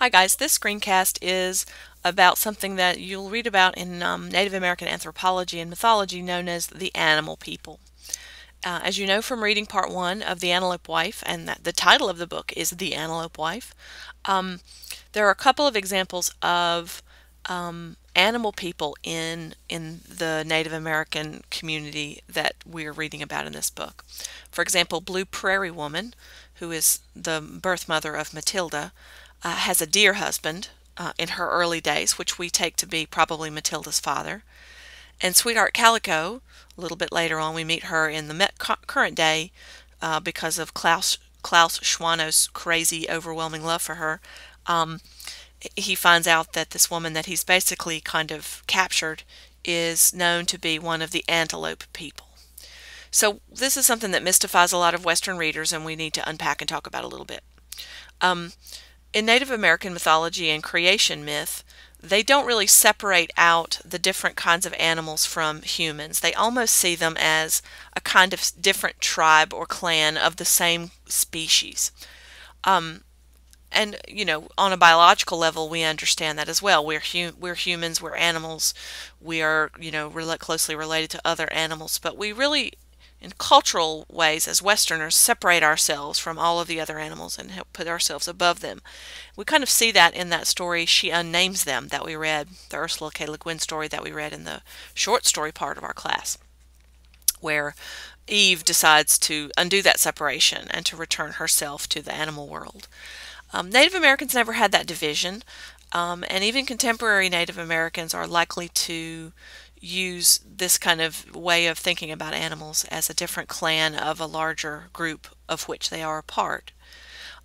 Hi guys, this screencast is about something that you'll read about in Native American anthropology and mythology known as the animal people. As you know from reading part one of The Antelope Wife, and that the title of the book is The Antelope Wife, there are a couple of examples of animal people in the Native American community that we're reading about in this book. For example, Blue Prairie Woman, who is the birth mother of Matilda, has a deer husband in her early days, which we take to be probably Matilda's father. And Sweetheart Calico, a little bit later on, we meet her in the current day because of Klaus Schwano's crazy, overwhelming love for her. He finds out that this woman that he's basically kind of captured is known to be one of the antelope people. So this is something that mystifies a lot of Western readers, and we need to unpack and talk about a little bit. In Native American mythology and creation myth, they don't really separate out the different kinds of animals from humans. They almost see them as a kind of different tribe or clan of the same species. And, you know, on a biological level, we understand that as well. We're humans, we're animals, we are, you know, closely related to other animals, but we really, in cultural ways, as Westerners, separate ourselves from all of the other animals and put ourselves above them. We kind of see that in that story, She Unnames Them, that we read, the Ursula K. Le Guin story that we read in the short story part of our class, where Eve decides to undo that separation and to return herself to the animal world. Native Americans never had that division, and even contemporary Native Americans are likely to use this kind of way of thinking about animals as a different clan of a larger group of which they are a part.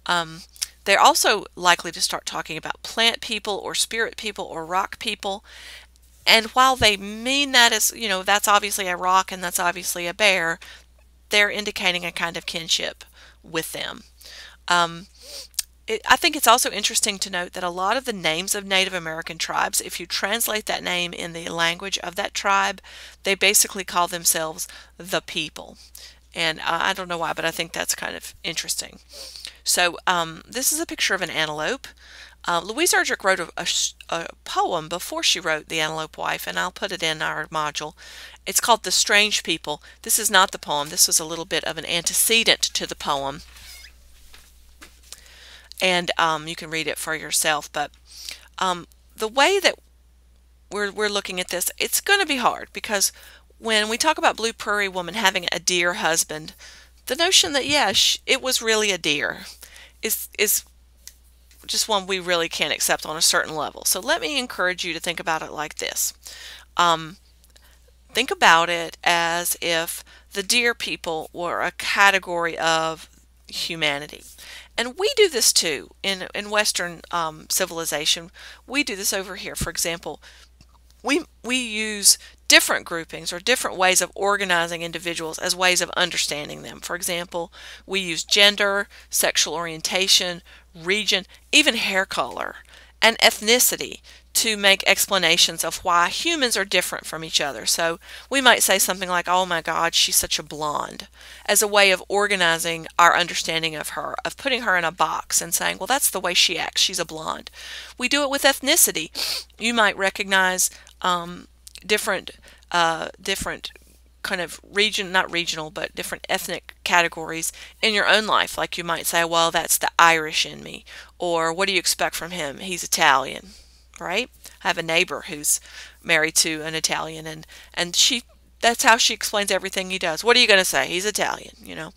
They're also likely to start talking about plant people or spirit people or rock people. And while they mean that as, you know, that's obviously a rock and that's obviously a bear, they're indicating a kind of kinship with them. I think it's also interesting to note that a lot of the names of Native American tribes, if you translate that name in the language of that tribe, they basically call themselves the people. And I don't know why, but I think that's kind of interesting. So this is a picture of an antelope. Louise Erdrich wrote a poem before she wrote The Antelope Wife, and I'll put it in our module. It's called The Strange People. This is not the poem. This was a little bit of an antecedent to the poem. And you can read it for yourself. But the way that we're looking at this, it's going to be hard, because when we talk about Blue Prairie Woman having a deer husband, the notion that, yeah, it was really a deer is just one we really can't accept on a certain level. So let me encourage you to think about it like this. Think about it as if the deer people were a category of humanity. And we do this too in Western civilization. We do this over here. For example, we use different groupings or different ways of organizing individuals as ways of understanding them. For example, we use gender, sexual orientation, region, even hair color, and ethnicity to make explanations of why humans are different from each other. So we might say something like, oh my God, she's such a blonde, as a way of organizing our understanding of her, of putting her in a box and saying, well, that's the way she acts, she's a blonde. We do it with ethnicity. You might recognize different kind of not regional, but different ethnic categories in your own life. Like you might say, well, that's the Irish in me, or what do you expect from him? He's Italian. Right? I have a neighbor who's married to an Italian, and that's how she explains everything he does. What are you going to say? He's Italian, you know.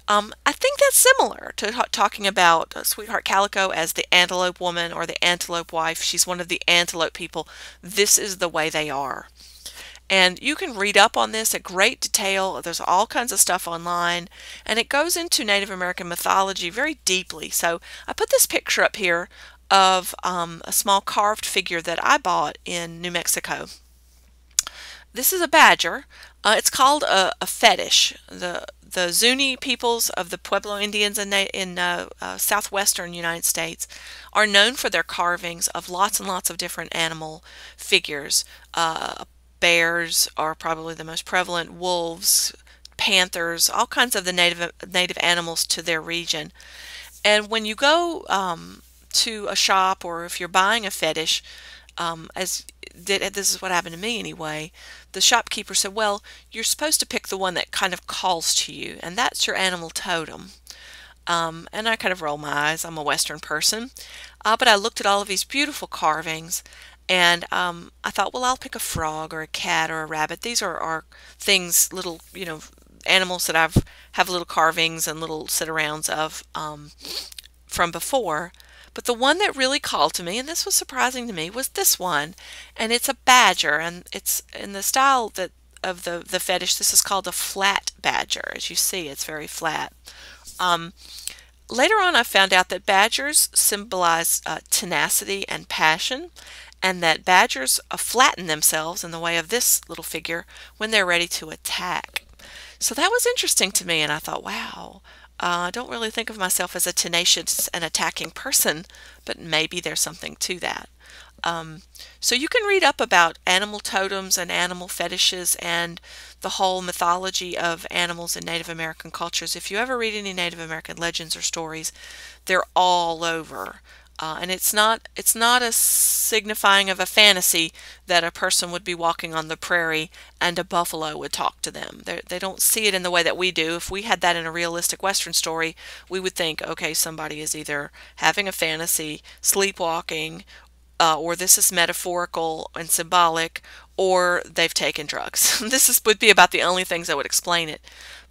I think that's similar to talking about Sweetheart Calico as the antelope woman or the antelope wife. She's one of the antelope people. This is the way they are. And you can read up on this at great detail. There's all kinds of stuff online, and it goes into Native American mythology very deeply. So I put this picture up here of a small carved figure that I bought in New Mexico. This is a badger. It's called a fetish. The Zuni peoples of the Pueblo Indians in southwestern United States are known for their carvings of lots and lots of different animal figures. Bears are probably the most prevalent, wolves, panthers, all kinds of the native animals to their region. And when you go to a shop, or if you're buying a fetish, this is what happened to me anyway. The shopkeeper said, well, you're supposed to pick the one that kind of calls to you, and that's your animal totem. And I kind of roll my eyes. I'm a Western person. But I looked at all of these beautiful carvings, and I thought, well, I'll pick a frog or a cat or a rabbit. These are things, little, animals that have little carvings and little sit-arounds of from before. But the one that really called to me, and this was surprising to me, was this one. And it's a badger, and it's in the style that of the fetish. This is called a flat badger. As you see, it's very flat. Later on, I found out that badgers symbolize tenacity and passion, and that badgers flatten themselves in the way of this little figure when they're ready to attack. So that was interesting to me, and I thought, wow, I don't really think of myself as a tenacious and attacking person, but maybe there's something to that. So you can read up about animal totems and animal fetishes and the whole mythology of animals in Native American cultures. If you ever read any Native American legends or stories, they're all over. And it's not a signifying of a fantasy that a person would be walking on the prairie and a buffalo would talk to them. They don't see it in the way that we do. If we had that in a realistic Western story, we would think, okay, somebody is either having a fantasy, sleepwalking, or this is metaphorical and symbolic, or they've taken drugs. Would be about the only things that would explain it.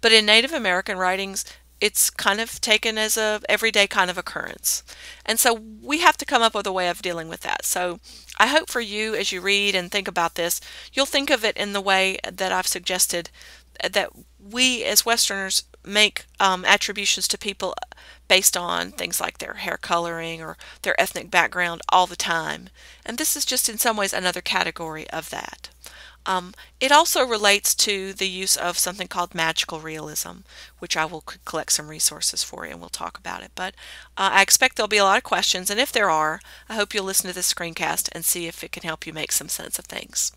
But in Native American writings, it's kind of taken as a everyday kind of occurrence. And so we have to come up with a way of dealing with that. So I hope for you, as you read and think about this, you'll think of it in the way that I've suggested, that we as Westerners make attributions to people based on things like their hair coloring or their ethnic background all the time. And this is just in some ways another category of that. It also relates to the use of something called magical realism, which I will collect some resources for you and we'll talk about it. But I expect there'll be a lot of questions, and if there are, I hope you'll listen to this screencast and see if it can help you make some sense of things.